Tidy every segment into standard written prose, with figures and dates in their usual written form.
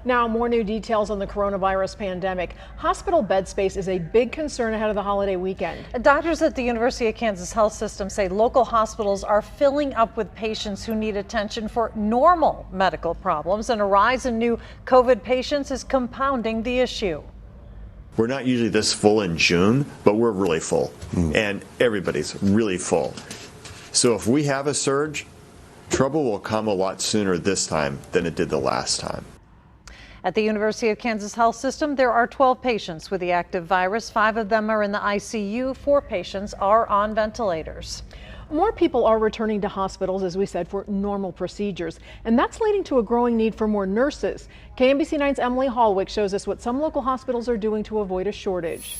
Now, more new details on the coronavirus pandemic. Hospital bed space is a big concern ahead of the holiday weekend. Doctors at the University of Kansas Health System say local hospitals are filling up with patients who need attention for normal medical problems, and a rise in new COVID patients is compounding the issue. We're not usually this full in June, but we're really full, and everybody's really full. So if we have a surge, trouble will come a lot sooner this time than it did the last time. At the University of Kansas Health System, there are 12 patients with the active virus. 5 of them are in the ICU. 4 patients are on ventilators. More people are returning to hospitals, as we said, for normal procedures, and that's leading to a growing need for more nurses. KMBC 9's Emily Hallwick shows us what some local hospitals are doing to avoid a shortage.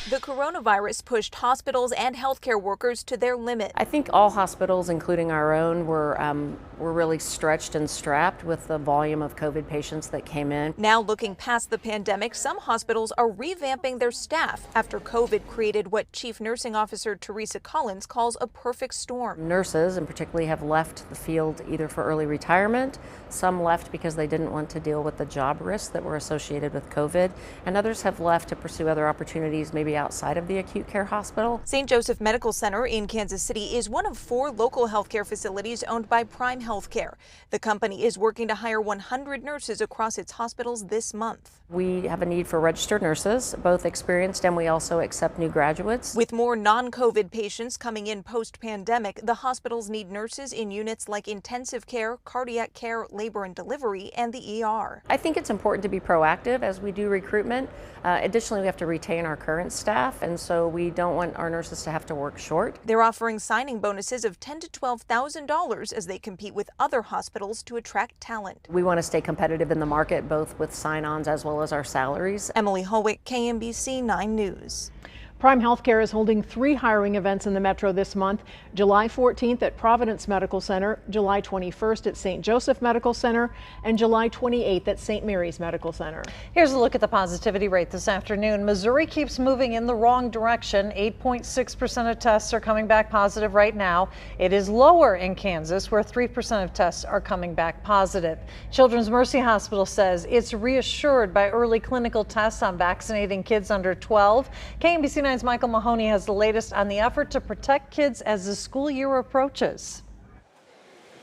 The coronavirus pushed hospitals and healthcare workers to their limit. I think all hospitals, including our own, were really stretched and strapped with the volume of COVID patients that came in. Now, looking past the pandemic, some hospitals are revamping their staff after COVID created what Chief Nursing Officer Teresa Collins calls a perfect storm. Nurses, and particularly, have left the field either for early retirement. Some left because they didn't want to deal with the job risks that were associated with COVID, and others have left to pursue other opportunities, maybe outside of the acute care hospital. St. Joseph Medical Center in Kansas City is one of 4 local healthcare facilities owned by Prime Healthcare. The company is working to hire 100 nurses across its hospitals this month. We have a need for registered nurses, both experienced, and we also accept new graduates. With more non-COVID patients coming in post-pandemic, the hospitals need nurses in units like intensive care, cardiac care, labor and delivery, and the ER. I think it's important to be proactive as we do recruitment. Additionally, we have to retain our current staff, and so we don't want our nurses to have to work short. They're offering signing bonuses of $10,000 to $12,000 as they compete with other hospitals to attract talent. We want to stay competitive in the market, both with sign-ons as well as our salaries. Emily Hallwick, KMBC 9 News. Prime Healthcare is holding 3 hiring events in the metro this month. July 14th at Providence Medical Center, July 21st at St. Joseph Medical Center, and July 28th at St. Mary's Medical Center. Here's a look at the positivity rate this afternoon. Missouri keeps moving in the wrong direction. 8.6% of tests are coming back positive right now. It is lower in Kansas, where 3% of tests are coming back positive. Children's Mercy Hospital says it's reassured by early clinical tests on vaccinating kids under 12. KMBC 9's Michael Mahoney has the latest on the effort to protect kids as the school year approaches.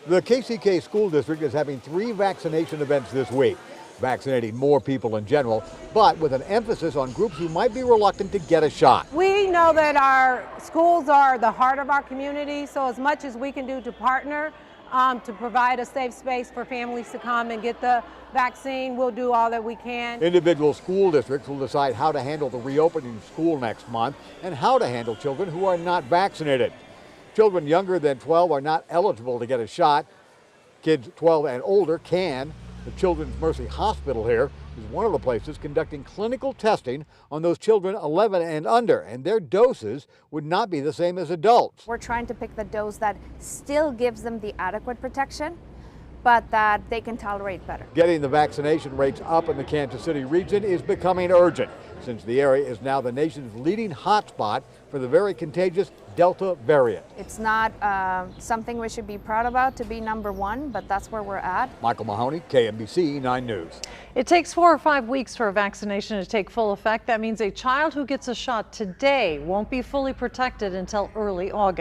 The KCK School District is having 3 vaccination events this week, vaccinating more people in general, but with an emphasis on groups who might be reluctant to get a shot. We know that our schools are the heart of our community, so as much as we can do to partner to provide a safe space for families to come and get the vaccine, we'll do all that we can. Individual school districts will decide how to handle the reopening of school next month and how to handle children who are not vaccinated. Children younger than 12 are not eligible to get a shot. Kids 12 and older can. The Children's Mercy Hospital here is one of the places conducting clinical testing on those children 11 and under, and their doses would not be the same as adults. We're trying to pick the dose that still gives them the adequate protection, but that they can tolerate better. Getting the vaccination rates up in the Kansas City region is becoming urgent, since the area is now the nation's leading hotspot for the very contagious Delta variant. It's not something we should be proud about to be #1, but that's where we're at. Michael Mahoney, KMBC 9 News. It takes 4 or 5 weeks for a vaccination to take full effect. That means a child who gets a shot today won't be fully protected until early August.